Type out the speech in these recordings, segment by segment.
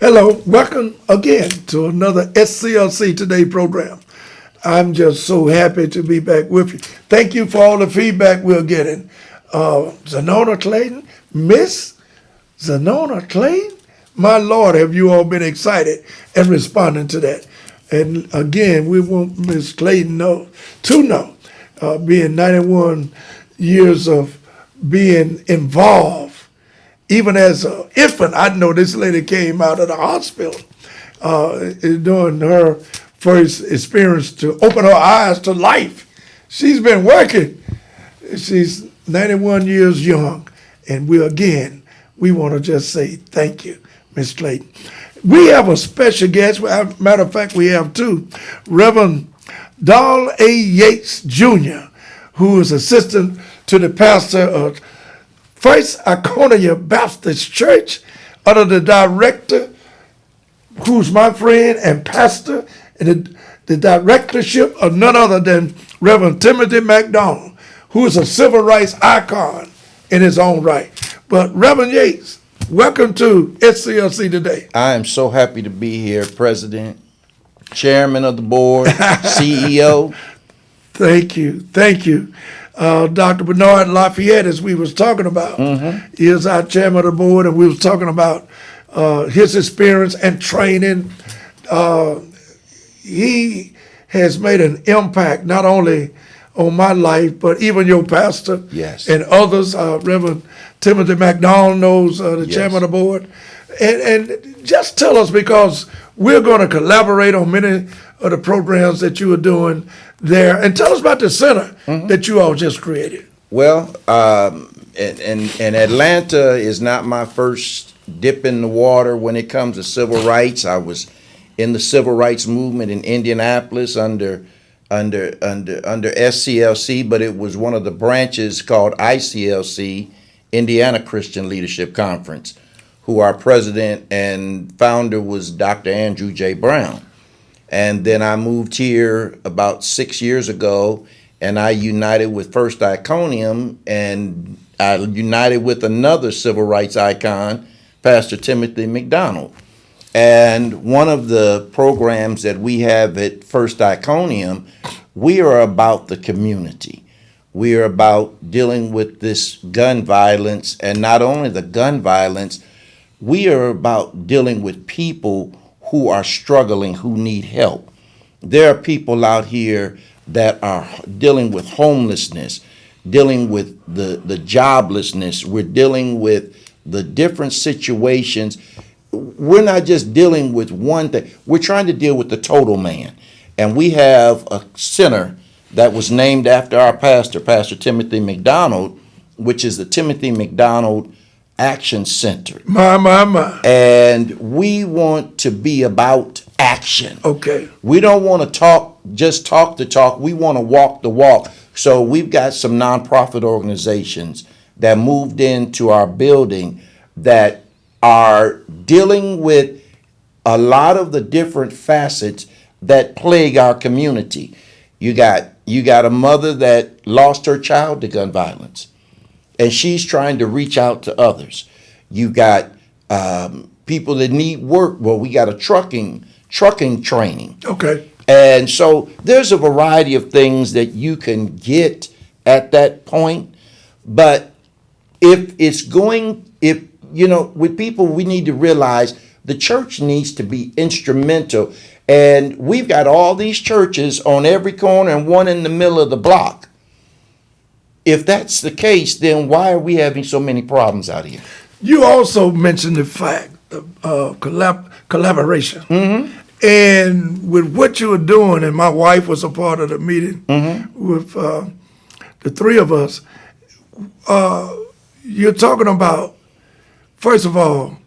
Hello, welcome again to another SCLC Today program. I'm just so happy to be back with you. Thank you for all the feedback we're getting. Zanona Clayton, Miss Zanona Clayton, my Lord, have you all been excited and responding to that? And again, we want Miss Clayton to know, being 91 years of being involved. Even as an infant, I know this lady came out of the hospital during her first experience to open her eyes to life. She's been working. She's 91 years young. And we want to just say thank you, Miss Clayton. We have a special guest. Matter of fact, we have two. Reverend Donald A. Yates, Jr., who is assistant to the pastor of First Iconium Baptist Church, under the director, who's my friend and pastor, and the directorship of none other than Reverend Timothy McDonald, who is a civil rights icon in his own right. But Reverend Yates, welcome to SCLC Today. I am so happy to be here, President, Chairman of the Board, CEO. Thank you. Dr. Bernard Lafayette, as we was talking about, is our chairman of the board, and we was talking about his experience and training. He has made an impact not only on my life, but even your pastor and others. Reverend Timothy McDonald knows the chairman of the board. And just tell us, because we're going to collaborate on many of the programs that you are doing there, and tell us about the center that you all just created. Well, and Atlanta is not my first dip in the water when it comes to civil rights. I was in the civil rights movement in Indianapolis under SCLC, but it was one of the branches called ICLC, Indiana Christian Leadership Conference, who our president and founder was Dr. Andrew J. Brown. And then I moved here about 6 years ago, and I united with First Iconium, and I united with another civil rights icon, Pastor Timothy McDonald. And one of the programs that we have at First Iconium, we are about the community. We are about dealing with this gun violence, and not only the gun violence, we are about dealing with people who are struggling, who need help. There are people out here that are dealing with homelessness, dealing with the joblessness. We're dealing with the different situations. We're not just dealing with one thing. We're trying to deal with the total man. And we have a center that was named after our pastor, Pastor Timothy McDonald, which is the Timothy McDonald Action Center. My. And we want to be about action. Okay. We don't want to just talk the talk. We want to walk the walk. So we've got some nonprofit organizations that moved into our building that are dealing with a lot of the different facets that plague our community. You got a mother that lost her child to gun violence, and she's trying to reach out to others. You got people that need work. Well, we got a trucking training. Okay. And so there's a variety of things that you can get at that point. But with people, we need to realize the church needs to be instrumental. And we've got all these churches on every corner and one in the middle of the block. If that's the case, then why are we having so many problems out here? You also mentioned the fact of collaboration. And with what you were doing, and my wife was a part of the meeting with the three of us, you're talking about, first of all,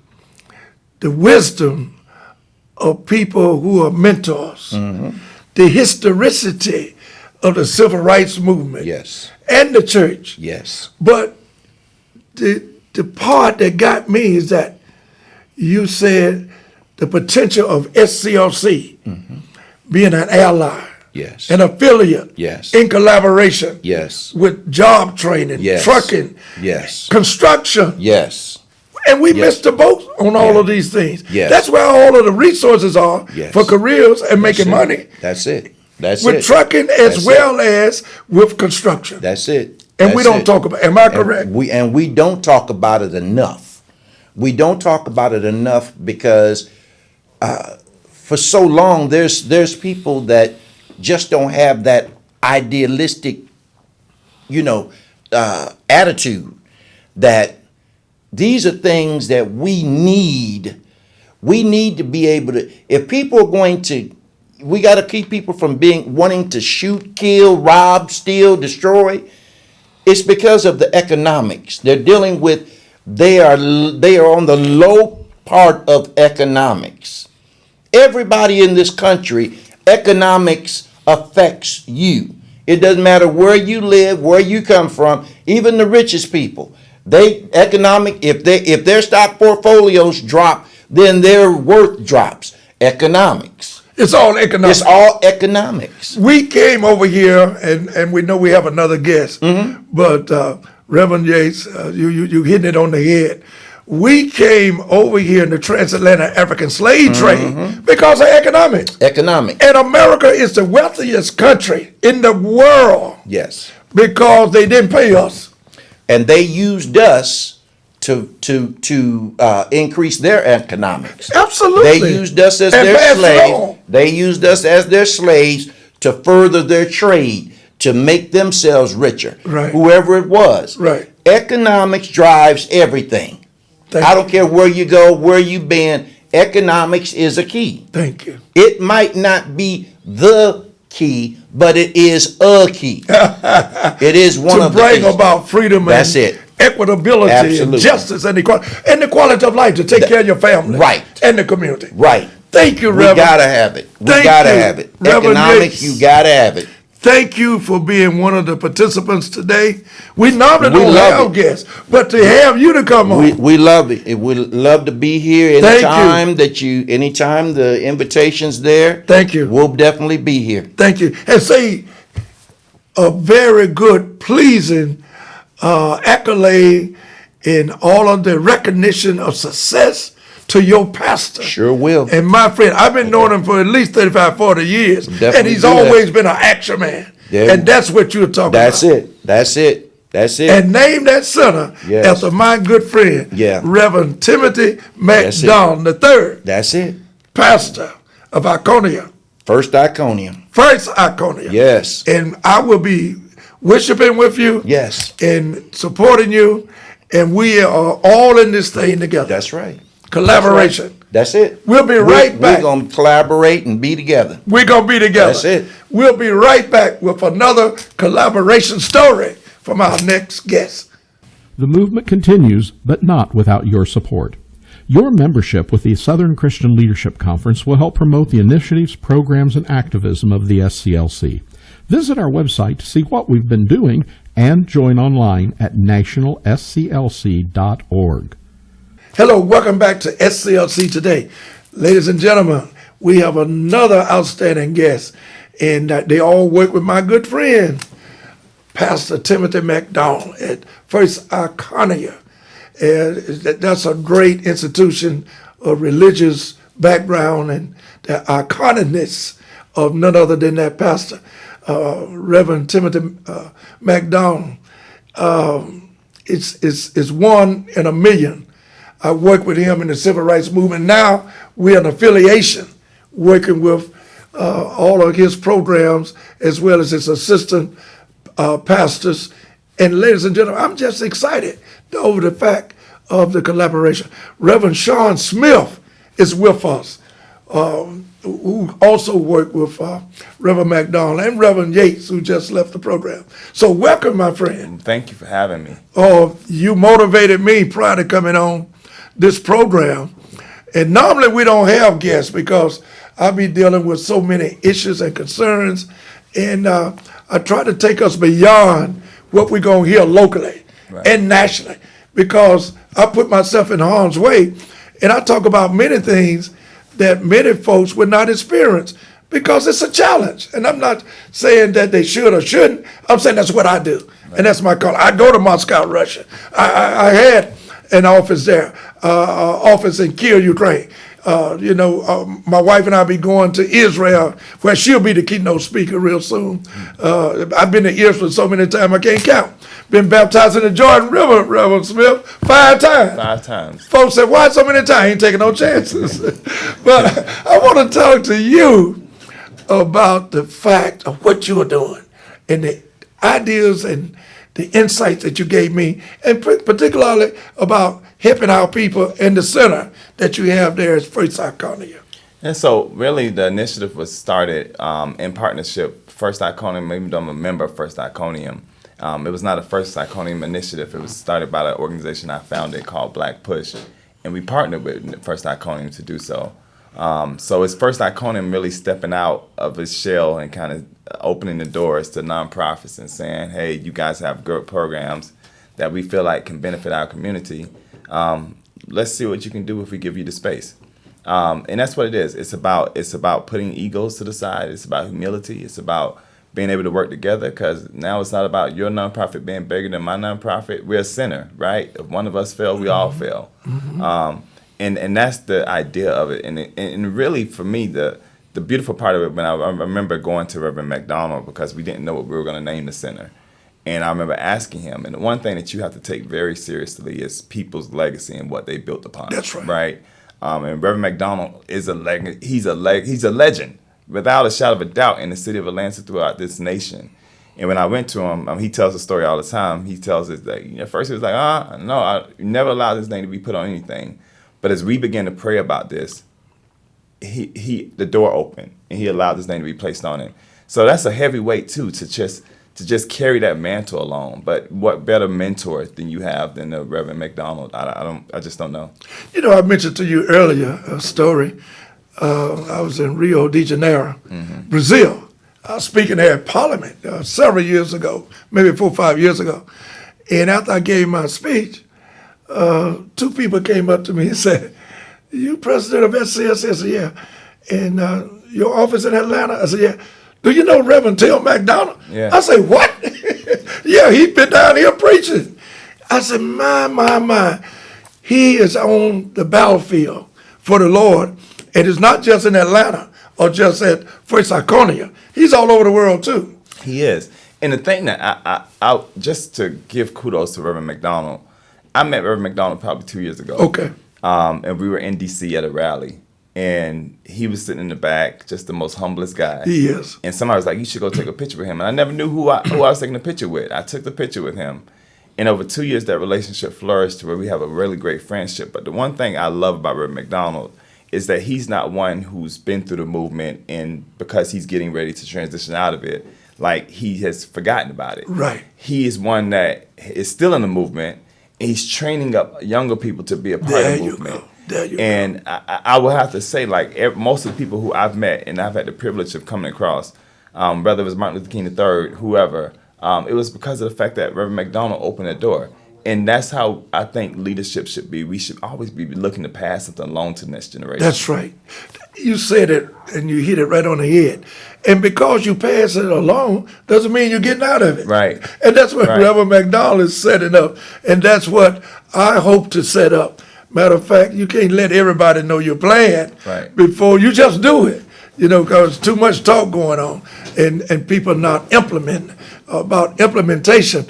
the wisdom of people who are mentors, the historicity of the civil rights movement, and the church. But the part that got me is that you said the potential of SCLC being an ally, an affiliate, in collaboration, with job training, trucking, construction. And we Yes. missed the boat on all Yeah. of these things. Yes. That's where all of the resources are Yes. for careers and making That's it. money That's it. That's with it. trucking as That's well as with construction. That's it. And we That's don't it. talk about. Am I correct? We don't talk about it enough. We don't talk about it enough because for so long there's people that just don't have that idealistic, attitude that these are things that we need. We need to be able to. If people are going to, we got to keep people from wanting to shoot, kill, rob, steal, destroy. It's because of the economics. They're dealing with, they are on the low part of economics. Everybody in this country, economics affects you. It doesn't matter where you live, where you come from, even the richest people. If their stock portfolios drop, then their worth drops. Economics. It's all economic. It's all economics. We came over here, and we know we have another guest, but Reverend Yates, you hitting it on the head. We came over here in the transatlantic African slave trade because of economics. Economic. And America is the wealthiest country in the world Yes. because they didn't pay us. And they used us to increase their economics. Absolutely. They used us as And their pass it slaves. on. They used us as their slaves to further their trade, to make themselves richer. Right. Whoever it was. Right. Economics drives everything. Thank I you. don't care where you go, where you've been. Economics is a key. Thank you. It might not be the key, but it is a key. It is one To of the bring keys. about freedom That's and it. equitability Absolutely. and justice and equality and the quality of life to take care of your family Right. and the community. Right. Thank you, We Reverend. gotta have it. We Thank gotta you, have it. Reverend Economics, Yates. you gotta have it. Thank you for being one of the participants today. We normally We don't love have it. guests, but to have you to come on. We love it. We love to be here Thank you. anytime the invitation's there. Thank you. We'll definitely be here. Thank you. And say a very good, pleasing accolade in all of the recognition of success to your pastor. Sure will. And my friend, I've been knowing him for at least 35, 40 years. Definitely And he's do that. always been an action man. Yeah. And that's what you're talking That's about. it. That's it. That's it. And name that center Yes. after my good friend, Yeah. Reverend Timothy That's it. McDonald III, That's it. pastor of Iconium, First Iconium. first Iconium. Yes. And I will be worshiping with you Yes. and supporting you. And we are all in this thing together. That's right. Collaboration. That's it. We'll be right back. We're going to collaborate and be together. We're going to be together. That's it. We'll be right back with another collaboration story from our next guest. The movement continues, but not without your support. Your membership with the Southern Christian Leadership Conference will help promote the initiatives, programs, and activism of the SCLC. Visit our website to see what we've been doing and join online at nationalsclc.org. Hello, welcome back to SCLC Today. Ladies and gentlemen, we have another outstanding guest, and they all work with my good friend, Pastor Timothy McDonald at First Iconium. And that's a great institution of religious background and the iconicness of none other than that pastor, Reverend Timothy McDonald. It's one in a million. I worked with him in the civil rights movement. Now we're an affiliation working with all of his programs as well as his assistant pastors. And ladies and gentlemen, I'm just excited over the fact of the collaboration. Reverend Shaun Smith is with us, who also worked with Reverend McDonald and Reverend Yates, who just left the program. So welcome, my friend. Thank you for having me. Oh, you motivated me prior to coming on this program. And normally we don't have guests because I be dealing with so many issues and concerns. And I try to take us beyond what we're going to hear locally and nationally, because I put myself in harm's way and I talk about many things that many folks would not experience because it's a challenge. And I'm not saying that they should or shouldn't. I'm saying that's what I do. And that's my call. I go to Moscow, Russia. I had an office there, office in Kiev, Ukraine. My wife and I be going to Israel, where she'll be the keynote speaker real soon. I've been to Israel so many times I can't count. Been baptized in the Jordan River, Reverend Smith, 5 times. 5 times. Folks said, why so many times? Ain't taking no chances. But I want to talk to you about the fact of what you are doing and the ideas and the insights that you gave me, and particularly about helping our people in the center that you have there is First Iconium. And so really the initiative was started in partnership, First Iconium, even though I'm a member of First Iconium. It was not a First Iconium initiative. It was started by the organization I founded called Black Push, and we partnered with First Iconium to do so. So it's First Iconium really stepping out of its shell and kind of opening the doors to nonprofits and saying, hey, you guys have good programs that we feel like can benefit our community. Let's see what you can do if we give you the space. And that's what it is. It's about putting egos to the side. It's about humility. It's about being able to work together, because now it's not about your nonprofit being bigger than my nonprofit. We're a center, right? If one of us fail, we all fail. And that's the idea of it. And really, for me, the beautiful part of it, when I remember going to Reverend McDonald, because we didn't know what we were going to name the center. And I remember asking him, and the one thing that you have to take very seriously is people's legacy and what they built upon. That's right. Right? And Reverend McDonald is he's a legend, without a shadow of a doubt, in the city of Atlanta, throughout this nation. And when I went to him, he tells the story all the time. He tells us that at first he was like, no, I never allowed his name to be put on anything. But as we began to pray about this, the door opened and he allowed his name to be placed on it. So that's a heavy weight too, to just carry that mantle alone. But what better mentor than you have than the Reverend McDonald? I just don't know. I mentioned to you earlier a story. I was in Rio de Janeiro, Brazil. I was speaking there at Parliament several years ago, maybe 4 or 5 years ago. And after I gave my speech, 2 people came up to me and said, "You president of SCLC?" I said, "Yeah." "And your office in Atlanta?" I said, "Yeah." "Do you know Reverend Till McDonald?" Yeah. I said, "What?" "Yeah, he's been down here preaching." I said, my. He is on the battlefield for the Lord. And it's not just in Atlanta or just at First Iconium. He's all over the world too. He is. And the thing that I just to give kudos to Reverend McDonald, I met Reverend McDonald probably 2 years ago. Okay. And we were in D.C. at a rally. And he was sitting in the back, just the most humblest guy. He is. And somebody was like, "You should go take a picture with him." And I never knew who I was taking a picture with. I took the picture with him. And over 2 years, that relationship flourished to where we have a really great friendship. But the one thing I love about Reverend McDonald is that he's not one who's been through the movement and because he's getting ready to transition out of it, like he has forgotten about it. Right. He is one that is still in the movement, and he's training up younger people to be a part of the movement. There you And I will have to say, like, most of the people who I've met and I've had the privilege of coming across, whether it was Martin Luther King III, whoever, it was because of the fact that Reverend McDonald opened the door. And that's how I think leadership should be. We should always be looking to pass something along to the next generation. That's right. You said it, and you hit it right on the head. And because you pass it along, doesn't mean you're getting out of it. Right. And that's what Right. Reverend McDonald is setting up. And that's what I hope to set up. Matter of fact, you can't let everybody know your plan Right. before you just do it. Because too much talk going on, and people not implementing, about implementation.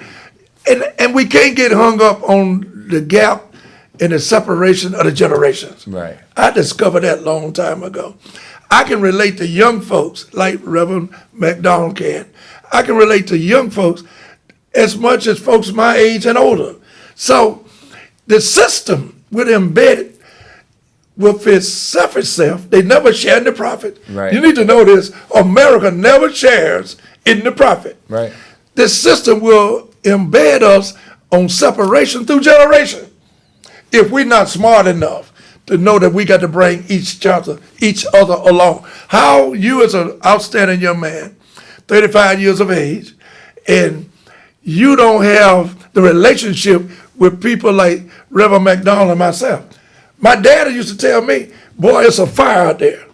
And we can't get hung up on the gap in the separation of the generations. Right. I discovered that long time ago. I can relate to young folks like Reverend McDonald can. I can relate to young folks as much as folks my age and older. So the system would embed it with its selfish self. They never share in the profit. Right. You need to know this. America never shares in the profit. Right. This system will embed us on separation through generation if we're not smart enough to know that we got to bring each other along. How you as an outstanding young man, 35 years of age, and you don't have the relationship with people like Reverend McDonald and myself. My daddy used to tell me, "Boy, it's a fire out there.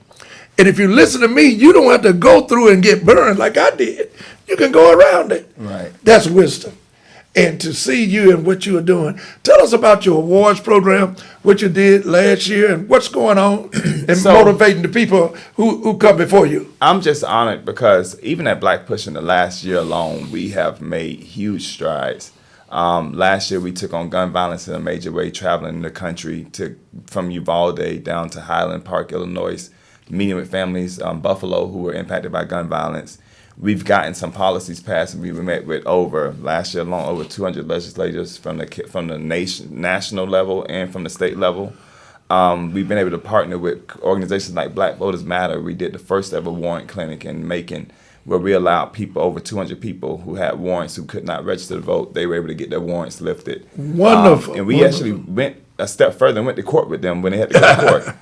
And if you listen to me, you don't have to go through and get burned like I did. You can go around it." Right. That's wisdom. and to see you and what you are doing. Tell us about your awards program, what you did last year, and what's going on, and motivating the people who come before you. I'm just honored because even at Black Push in the last year alone, we have made huge strides. Last year, we took on gun violence in a major way, traveling the country from Uvalde down to Highland Park, Illinois, meeting with families, Buffalo, who were impacted by gun violence. We've gotten some policies passed, and we met with last year alone, over 200 legislators from the national level and from the state level. We've been able to partner with organizations like Black Voters Matter. We did the first ever warrant clinic in Macon, where we allowed people, over 200 people who had warrants who could not register to vote, they were able to get their warrants lifted. Wonderful. And we actually went a step further and went to court with them when they had to go to court.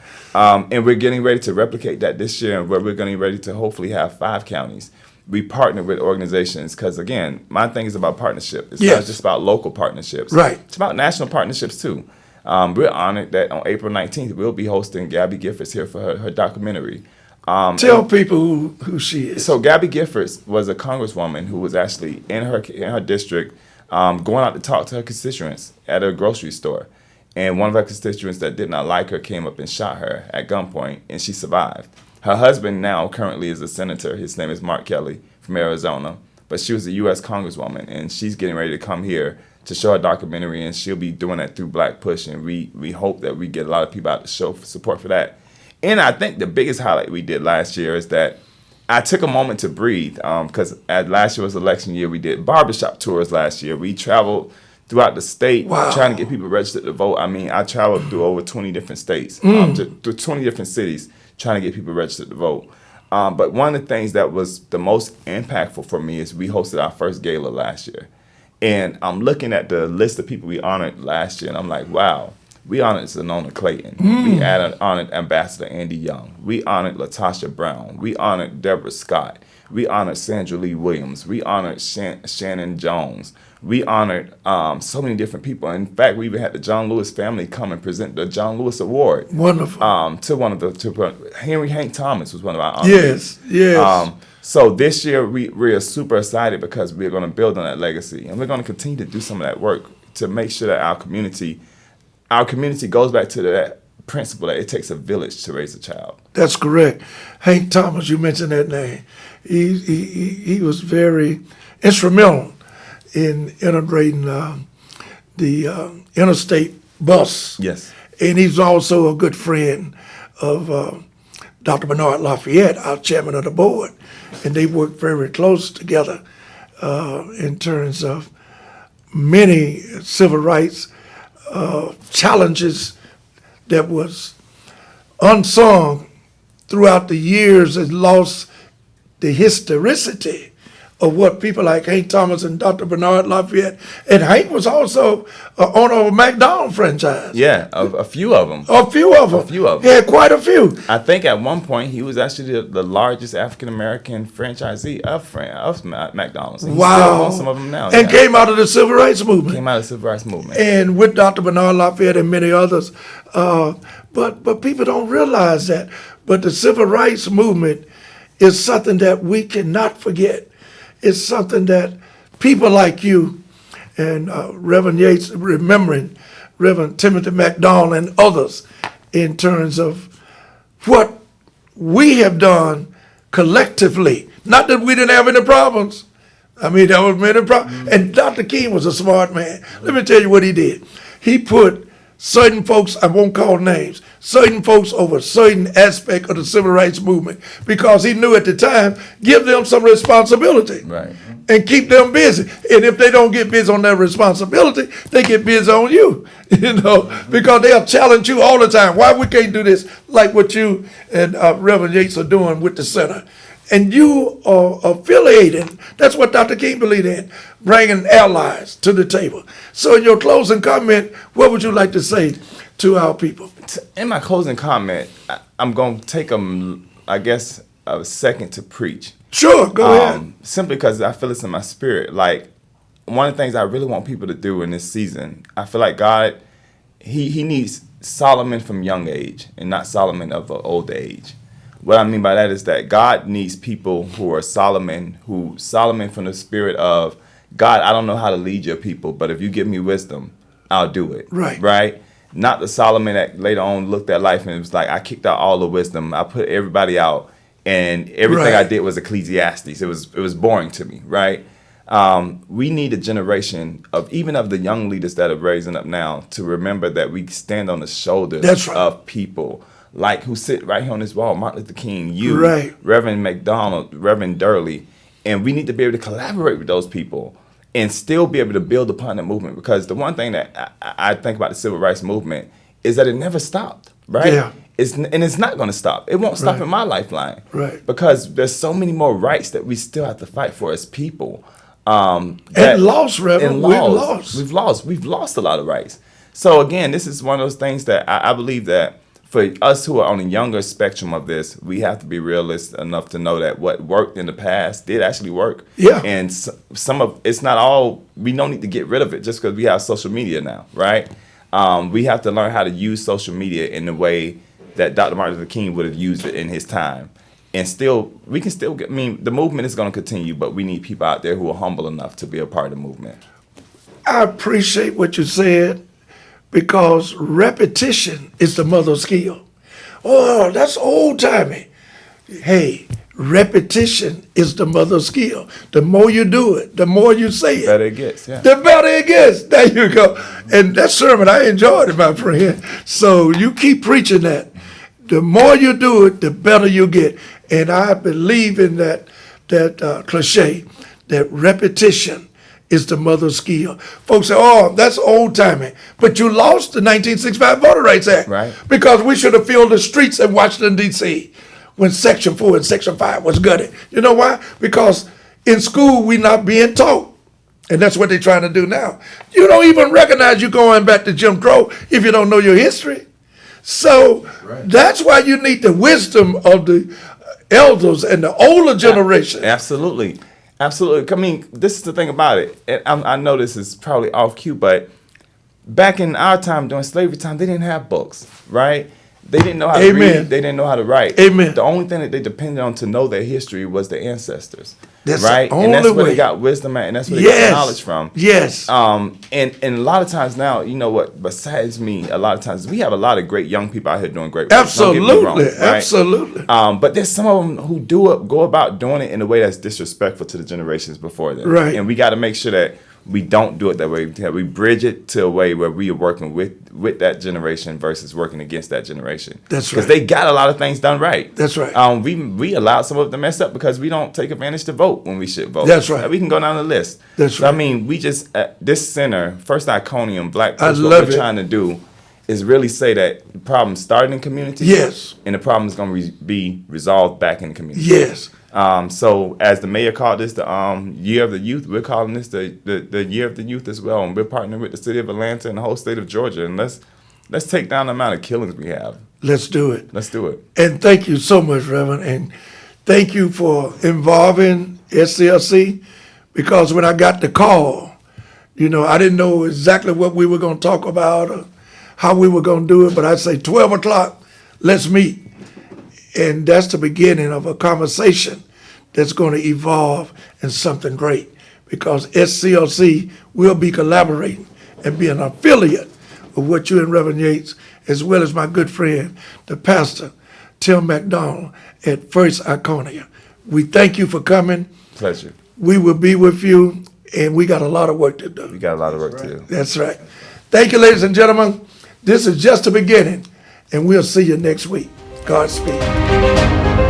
And we're getting ready to replicate that this year, where we're getting ready to hopefully have 5 counties. We partner with organizations because, again, my thing is about partnership. It's not just about local partnerships. Right. It's about national partnerships, too. We're honored that on April 19th, we'll be hosting Gabby Giffords here for her documentary. Tell people who she is. So Gabby Giffords was a congresswoman who was actually in her district going out to talk to her constituents at a grocery store. And one of her constituents that did not like her came up and shot her at gunpoint, and she survived. Her husband now currently is a senator. His name is Mark Kelly from Arizona. But she was a U.S. congresswoman, and she's getting ready to come here to show a documentary, and she'll be doing that through Black Push, and we hope that we get a lot of people out to show support for that. And I think the biggest highlight we did last year is that I took a moment to breathe because last year was election year. We did barbershop tours last year. We traveled throughout the state trying to get people registered to vote. I mean, I traveled through over 20 different states, through 20 different cities trying to get people registered to vote. But one of the things that was the most impactful for me is we hosted our first gala last year. And I'm looking at the list of people we honored last year, and I'm like, wow. We honored Zenona Clayton. We honored Ambassador Andy Young. We honored Latasha Brown. We honored Deborah Scott. We honored Sandra Lee Williams. We honored Shannon Jones. We honored so many different people. In fact, we even had the John Lewis family come and present the John Lewis Award. Wonderful. To one of Hank Thomas was one of our honorees. Yes. So this year we are super excited because we're going to build on that legacy, and we're going to continue to do some of that work to make sure that our community goes back to that principle that it takes a village to raise a child. That's correct. Hank Thomas, you mentioned that name. He was very instrumental in integrating the interstate bus. Yes. And he's also a good friend of Dr. Bernard Lafayette, our chairman of the board. And they work very close together in terms of many civil rights challenges that was unsung throughout the years and lost the historicity of what people like Hank Thomas and Dr. Bernard Lafayette. And Hank was also owner of a McDonald franchise. Yeah, a few of them. A few of them. He had quite a few. I think at one point he was actually the largest African-American franchisee of McDonald's. He Wow. still owns some of them now. And came out of the Civil Rights Movement. Came out of the Civil Rights Movement. And with Dr. Bernard Lafayette and many others. But people don't realize that. But the Civil Rights Movement is something that we cannot forget. It's something that people like you and Reverend Yates, remembering Reverend Timothy McDonald and others in terms of what we have done collectively. Not that we didn't have any problems. I mean, there was many problems. And Dr. King was a smart man. Let me tell you what he did. He put certain folks, I won't call names, certain folks over certain aspect of the civil rights movement because he knew at the time, give them some responsibility. Right. And keep them busy. And if they don't get busy on their responsibility, they get busy on you, because they'll challenge you all the time. Why we can't do this like what you and Reverend Yates are doing with the center? And you are affiliating. That's what Dr. King believed in, bringing allies to the table. So in your closing comment, what would you like to say to our people? In my closing comment, I'm going to take a second to preach. Sure, go ahead. Simply because I feel it's in my spirit. Like, one of the things I really want people to do in this season, I feel like God, he needs Solomon from young age and not Solomon of old age. What I mean by that is that God needs people who are Solomon from the spirit of God, I don't know how to lead your people, but if you give me wisdom, I'll do it. Right. Right? Not the Solomon that later on looked at life and it was like, I kicked out all the wisdom. I put everybody out, and everything I Right. did was Ecclesiastes. It was boring to me, right? We need a generation of the young leaders that are raising up now to remember that we stand on the shoulders That's right. of people like who sit right here on this wall, Martin Luther King, you, Right. Reverend McDonald, Reverend Durley, and we need to be able to collaborate with those people and still be able to build upon the movement. Because the one thing that I think about the civil rights movement is that it never stopped, right? Yeah. It's not going to stop. It won't stop Right. in my lifeline, Right. Because there's so many more rights that we still have to fight for as people. And lost, Reverend. We've lost a lot of rights. So again, this is one of those things that I believe that for us who are on the younger spectrum of this, we have to be realistic enough to know that what worked in the past did actually work. Yeah. And some of it's not all. We don't need to get rid of it just because we have social media now, right? We have to learn how to use social media in the way that Dr. Martin Luther King would have used it in his time. And we can still get, the movement is going to continue, but we need people out there who are humble enough to be a part of the movement. I appreciate what you said, because repetition is the mother of skill. Oh, that's old timey. Hey, repetition is the mother of skill. The more you do it, the more you say it, Better it gets, yeah. the better it gets. There you go. And that sermon, I enjoyed it, my friend. So you keep preaching that. The more you do it, the better you get. And I believe in that cliche, that repetition is the mother of skill. Folks say, oh, that's old timey. But you lost the 1965 Voter Rights Act. Right. Because we should have filled the streets in Washington, D.C. when Section 4 and Section 5 was gutted. You know why? Because in school, we not being taught. And that's what they're trying to do now. You don't even recognize you going back to Jim Crow if you don't know your history. So that's why you need the wisdom of the elders and the older generation. Absolutely. Absolutely. I mean, this is the thing about it. And I know this is probably off cue, but back in our time, during slavery time, they didn't have books, right? They didn't know how to Amen. read. They didn't know how to write. Amen. The only thing that they depended on to know their history was their ancestors. That's right? the And that's only where way. they got wisdom at, and that's where they got knowledge from. Yes. And a lot of times now, you know what, besides me, a lot of times we have a lot of great young people out here doing great work. Don't get me Absolutely. wrong, right? Absolutely. But there's some of them who go about doing it in a way that's disrespectful to the generations before them. Right. And we got to make sure that we don't do it that way. We bridge it to a way where we are working with that generation versus working against that generation. That's Because right. they got a lot of things done right. That's right. We allowed some of them to mess up because we don't take advantage to vote when we should vote. That's right. We can go down the list. That's So, I right. mean, we just, this center, First Iconium, Black I Push, what love we're it. trying to do is really say that the problem started in community. Yes. And the problem is going to be resolved back in the community. Yes. So as the mayor called this the Year of the Youth, we're calling this the Year of the Youth as well. And we're partnering with the city of Atlanta and the whole state of Georgia. And let's take down the amount of killings we have. Let's do it. Let's do it. And thank you so much, Reverend. And thank you for involving SCLC, because when I got the call, I didn't know exactly what we were going to talk about or how we were going to do it, but I'd say 12 o'clock, let's meet. And that's the beginning of a conversation that's going to evolve in something great, because SCLC will be collaborating and be an affiliate of what you and Reverend Yates, as well as my good friend, the pastor, Tim McDonald at First Iconium. We thank you for coming. Pleasure. We will be with you, and we got a lot of work to do. We got a lot of work to do. That's right. Thank you, ladies and gentlemen. This is just the beginning, and we'll see you next week. Godspeed.